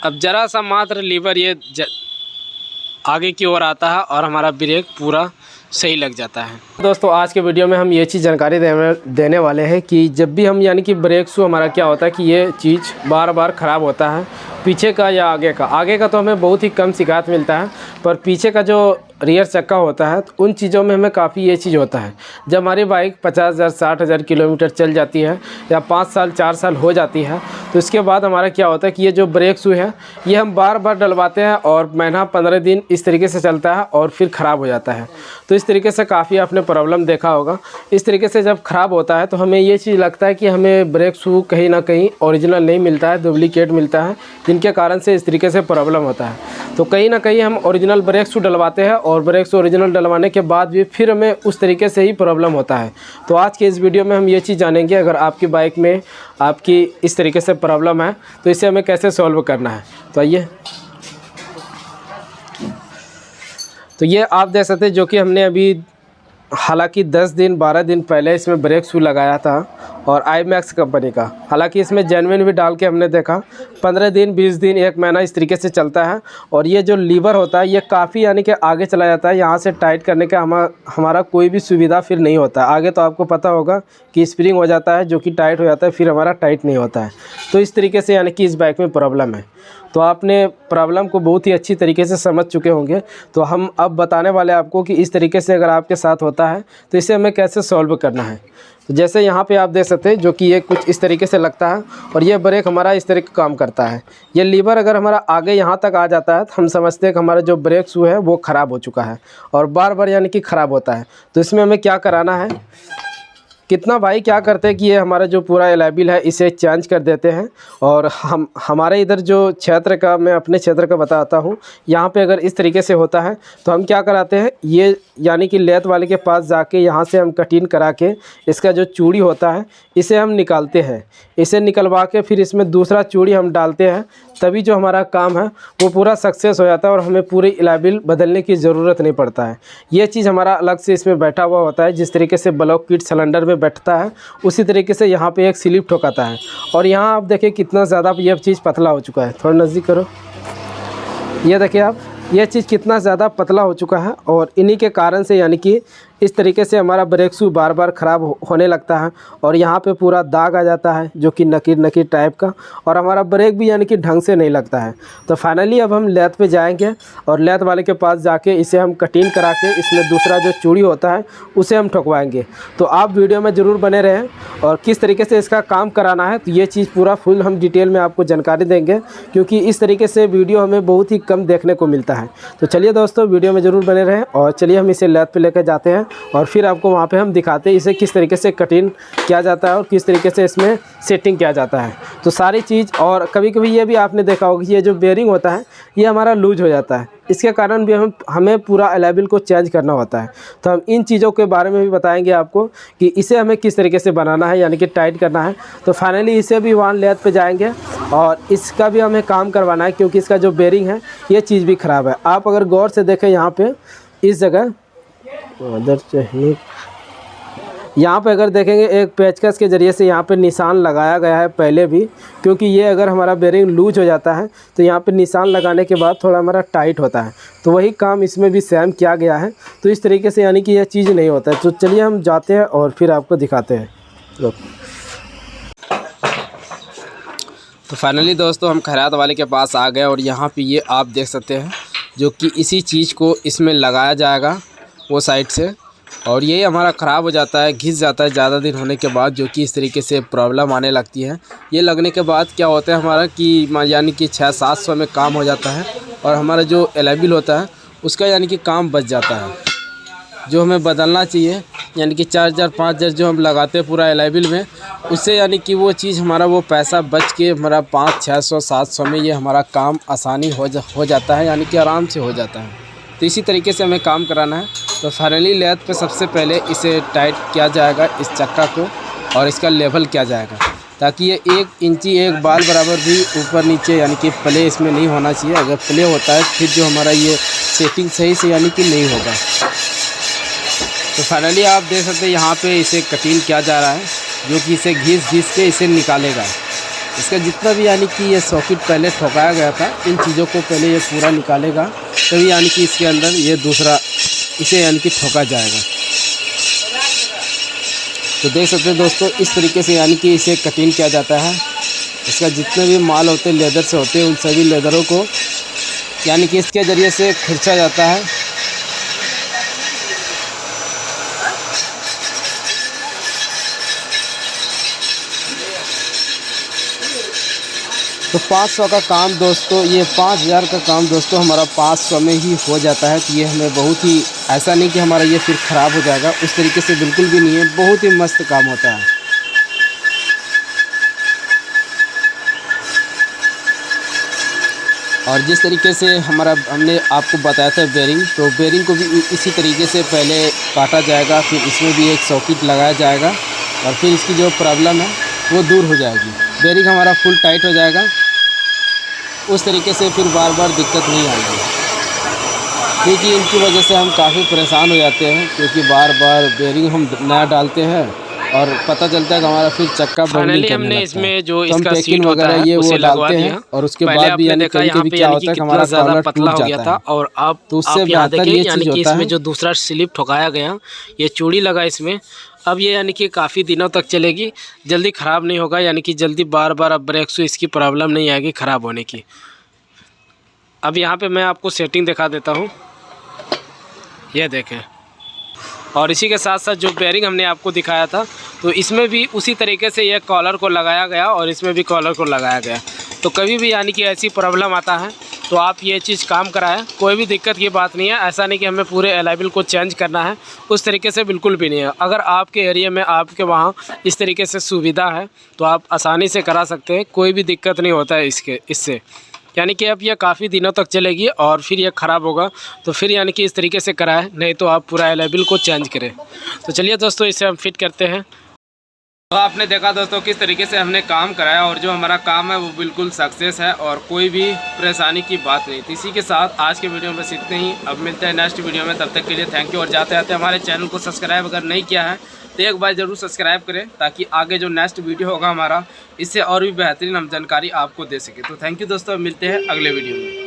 अब ज़रा सा मात्र लीवर ये आगे की ओर आता है और हमारा ब्रेक पूरा सही लग जाता है। दोस्तों आज के वीडियो में हम ये चीज़ जानकारी देने वाले हैं कि जब भी हम यानी कि ब्रेक शू हमारा क्या होता है कि ये चीज़ बार बार ख़राब होता है, पीछे का या आगे का तो हमें बहुत ही कम शिकायत मिलता है, पर पीछे का जो रियर चक्का होता है तो उन चीज़ों में हमें काफ़ी ये चीज़ होता है। जब हमारी बाइक 50,000 60,000 किलोमीटर चल जाती है या 5 साल 4 साल हो जाती है तो इसके बाद हमारा क्या होता है कि ये जो ब्रेक शू है ये हम बार बार डलवाते हैं और महीना 15 दिन इस तरीके से चलता है और फिर ख़राब हो जाता है। तो इस तरीके से काफ़ी आपने प्रॉब्लम देखा होगा। इस तरीके से जब ख़राब होता है तो हमें ये चीज़ लगता है कि हमें ब्रेक शू कहीं ना कहीं ओरिजिनल नहीं मिलता है, डुप्लीकेट मिलता है, जिनके कारण से इस तरीके से प्रॉब्लम होता है। तो कहीं ना कहीं हम ओरिजिनल ब्रेक शू डलवाते हैं और ब्रेक शू ओरिजिनल डलवाने के बाद भी फिर हमें उस तरीके से ही प्रॉब्लम होता है। तो आज के इस वीडियो में हम ये चीज़ जानेंगे, अगर आपकी बाइक में आपकी इस तरीके से प्रॉब्लम है तो इसे हमें कैसे सॉल्व करना है। तो आइए, तो ये आप देख सकते हैं जो कि हमने अभी हालांकि 10 दिन 12 दिन पहले इसमें ब्रेक शू लगाया था और IMAX कंपनी का। हालांकि इसमें जेन्युइन भी डाल के हमने देखा 15 दिन 20 दिन 1 महीना इस तरीके से चलता है। और ये जो लीवर होता है ये काफ़ी यानी कि आगे चला जाता है, यहाँ से टाइट करने का हमारा कोई भी सुविधा फिर नहीं होता है। आगे तो आपको पता होगा कि स्प्रिंग हो जाता है जो कि टाइट हो जाता है, फिर हमारा टाइट नहीं होता है। तो इस तरीके से यानी कि इस बाइक में प्रॉब्लम है। तो आपने प्रॉब्लम को बहुत ही अच्छी तरीके से समझ चुके होंगे। तो हम अब बताने वाले आपको कि इस तरीके से अगर आपके साथ होता है तो इसे हमें कैसे सॉल्व करना है। तो जैसे यहाँ पे आप देख सकते हैं जो कि ये कुछ इस तरीके से लगता है और ये ब्रेक हमारा इस तरीके का काम करता है। ये लीवर अगर हमारा आगे यहाँ तक आ जाता है तो हम समझते हैं कि हमारा जो ब्रेक शू है वो ख़राब हो चुका है और बार बार यानी कि ख़राब होता है। तो इसमें हमें क्या कराना है, कितना भाई क्या करते हैं कि ये हमारा जो पूरा एलाबिल है इसे चेंज कर देते हैं। और हमारे इधर जो क्षेत्र का, मैं अपने क्षेत्र का बताता हूँ, यहाँ पे अगर इस तरीके से होता है तो हम क्या कराते हैं, ये यानी कि लेथ वाले के पास जाके यहाँ से हम कटिंग करा के इसका जो चूड़ी होता है इसे हम निकालते हैं। इसे निकलवा के फिर इसमें दूसरा चूड़ी हम डालते हैं, तभी जो हमारा काम है वो पूरा सक्सेस हो जाता है और हमें पूरी एलाबिल बदलने की ज़रूरत नहीं पड़ता है। ये चीज़ हमारा अलग से इसमें बैठा हुआ होता है। जिस तरीके से ब्लॉक किट सिलेंडर में बैठता है उसी तरीके से यहाँ पे एक स्लिप ठोकाता है। और यहाँ आप देखिए कितना ज़्यादा ये चीज़ पतला हो चुका है। थोड़ा नज़दीक करो, ये देखिए आप, ये चीज़ कितना ज़्यादा पतला हो चुका है और इन्हीं के कारण से यानी कि इस तरीके से हमारा ब्रेक शू बार बार ख़राब होने लगता है और यहाँ पे पूरा दाग आ जाता है जो कि नकीर टाइप का, और हमारा ब्रेक भी यानी कि ढंग से नहीं लगता है। तो फाइनली अब हम लेथ पे जाएंगे और लेथ वाले के पास जाके इसे हम कटिंग करा के इसमें दूसरा जो चूड़ी होता है उसे हम ठोकवाएंगे। तो आप वीडियो में ज़रूर बने रहें और किस तरीके से इसका काम कराना है तो ये चीज़ पूरा फुल हम डिटेल में आपको जानकारी देंगे, क्योंकि इस तरीके से वीडियो हमें बहुत ही कम देखने को मिलता है। तो चलिए दोस्तों वीडियो में ज़रूर बने रहें और चलिए हम इसे लेथ पे लेकर जाते हैं और फिर आपको वहाँ पे हम दिखाते हैं इसे किस तरीके से कटिंग किया जाता है और किस तरीके से इसमें सेटिंग किया जाता है। तो सारी चीज़, और कभी कभी ये भी आपने देखा होगा कि ये जो बेयरिंग होता है ये हमारा लूज हो जाता है, इसके कारण भी हमें पूरा एलाबिल को चेंज करना होता है। तो हम इन चीज़ों के बारे में भी बताएंगे आपको कि इसे हमें किस तरीके से बनाना है यानी कि टाइट करना है। तो फाइनली इसे भी वहाँ लेथ पे जाएंगे और इसका भी हमें काम करवाना है, क्योंकि इसका जो बेयरिंग है ये चीज़ भी ख़राब है। आप अगर गौर से देखें यहाँ पे इस जगह यहाँ पे अगर देखेंगे एक पेचकस के ज़रिए से यहाँ पे निशान लगाया गया है पहले भी, क्योंकि ये अगर हमारा बेयरिंग लूज हो जाता है तो यहाँ पे निशान लगाने के बाद थोड़ा हमारा टाइट होता है। तो वही काम इसमें भी सेम किया गया है। तो इस तरीके से यानी कि यह चीज़ नहीं होता है। तो चलिए हम जाते हैं और फिर आपको दिखाते हैं। तो फाइनली दोस्तों हम खैरात वाले के पास आ गए और यहाँ पे ये आप देख सकते हैं जो कि इसी चीज़ को इसमें लगाया जाएगा वो साइड से, और ये हमारा ख़राब हो जाता है, घिस जाता है ज़्यादा दिन होने के बाद, जो कि इस तरीके से प्रॉब्लम आने लगती है। ये लगने के बाद क्या होता है हमारा कि यानी कि 600-700 में काम हो जाता है और हमारा जो एलाबिल होता है उसका यानी कि काम बच जाता है, जो हमें बदलना चाहिए। यानी कि 4,000-5,000 जो हम लगाते हैं पूरा एलाबिल में, उससे यानी कि वो चीज़ हमारा वो पैसा बच के हमारा 500-600-700 में ये हमारा काम आसानी हो जाता है, यानी कि आराम से हो जाता है। तो इसी तरीके से हमें काम कराना है। तो फाइनली लेथ पे सबसे पहले इसे टाइट किया जाएगा इस चक्का को और इसका लेवल किया जाएगा, ताकि ये 1 इंची 1 बाल बराबर भी ऊपर नीचे यानी कि प्ले इसमें नहीं होना चाहिए। अगर प्ले होता है फिर जो हमारा ये सेटिंग सही से यानी कि नहीं होगा। तो फाइनली आप देख सकते हैं यहाँ पे इसे कटिंग किया जा रहा है, जो कि इसे घिस के इसे निकालेगा। इसका जितना भी यानी कि ये सॉकेट पहले ठोकाया गया था, इन चीज़ों को पहले ये पूरा निकालेगा, तभी यानी कि इसके अंदर ये दूसरा इसे यानी कि ठोका जाएगा। तो देख सकते हैं दोस्तों, इस तरीके से यानी कि इसे कटिंग किया जाता है। इसका जितने भी माल होते हैं लेदर से होते हैं, उन सभी लेदरों को यानी कि इसके ज़रिए से खींचा जाता है। तो 500 का काम दोस्तों, ये 5000 का काम दोस्तों हमारा 500 में ही हो जाता है। तो ये हमें बहुत ही, ऐसा नहीं कि हमारा ये फिर ख़राब हो जाएगा, उस तरीके से बिल्कुल भी नहीं है, बहुत ही मस्त काम होता है। और जिस तरीके से हमने आपको बताया था बेरिंग, तो बेरिंग को भी इसी तरीके से पहले काटा जाएगा, फिर इसमें भी एक सॉकेट लगाया जाएगा और फिर इसकी जो प्रॉब्लम है वो दूर हो जाएगी। बेरिंग हमारा फुल टाइट हो जाएगा, उस तरीके से फिर बार बार दिक्कत नहीं आएगी। क्योंकि इनकी वजह से हम काफ़ी परेशान हो जाते हैं, क्योंकि बार बार बेरिंग हम नया डालते हैं और पता चलता है कि हमारा फिर चक्का बर्निंग करने लगता है। इसमें जो इसका सीट वगैरह ये वो डालते हैं और उसके बाद भी यानी कभी क्या होता है कि हमारा कॉलर पतला हो गया था। और अब तो उससे बेहतर ये चीज़ होता है, इसमें जो दूसरा स्लिप ठोकाया गया, ये चूड़ी लगा इसमें, अब ये यानी कि काफ़ी दिनों तक चलेगी, जल्दी ख़राब नहीं होगा, यानी कि जल्दी बार बार अब ब्रेक से इसकी प्रॉब्लम नहीं आएगी ख़राब होने की। अब यहाँ पे मैं आपको सेटिंग दिखा देता हूँ, ये देखें। और इसी के साथ साथ जो बेरिंग हमने आपको दिखाया था, तो इसमें भी उसी तरीके से ये कॉलर को लगाया गया और इसमें भी कॉलर को लगाया गया। तो कभी भी यानी कि ऐसी प्रॉब्लम आता है तो आप ये चीज़ काम कराएं, कोई भी दिक्कत की बात नहीं है। ऐसा नहीं कि हमें पूरे एलाइबल को चेंज करना है, उस तरीके से बिल्कुल भी नहीं है। अगर आपके एरिया में, आपके वहाँ इस तरीके से सुविधा है तो आप आसानी से करा सकते हैं, कोई भी दिक्कत नहीं होता है इससे। यानी कि अब यह काफ़ी दिनों तक चलेगी और फिर यह ख़राब होगा तो फिर यानी कि इस तरीके से कराएं, नहीं तो आप पूरा एलाइबल को चेंज करें। तो चलिए दोस्तों, इसे हम फिट करते हैं। तो आपने देखा दोस्तों किस तरीके से हमने काम कराया और जो हमारा काम है वो बिल्कुल सक्सेस है और कोई भी परेशानी की बात नहीं। तो इसी के साथ आज के वीडियो में बस इतने ही। अब मिलते हैं नेक्स्ट वीडियो में, तब तक के लिए थैंक यू। और जाते जाते हमारे चैनल को सब्सक्राइब अगर नहीं किया है तो एक बार ज़रूर सब्सक्राइब करें, ताकि आगे जो नेक्स्ट वीडियो होगा हमारा, इससे और भी बेहतरीन हम जानकारी आपको दे सकें। तो थैंक यू दोस्तों, मिलते हैं अगले वीडियो में।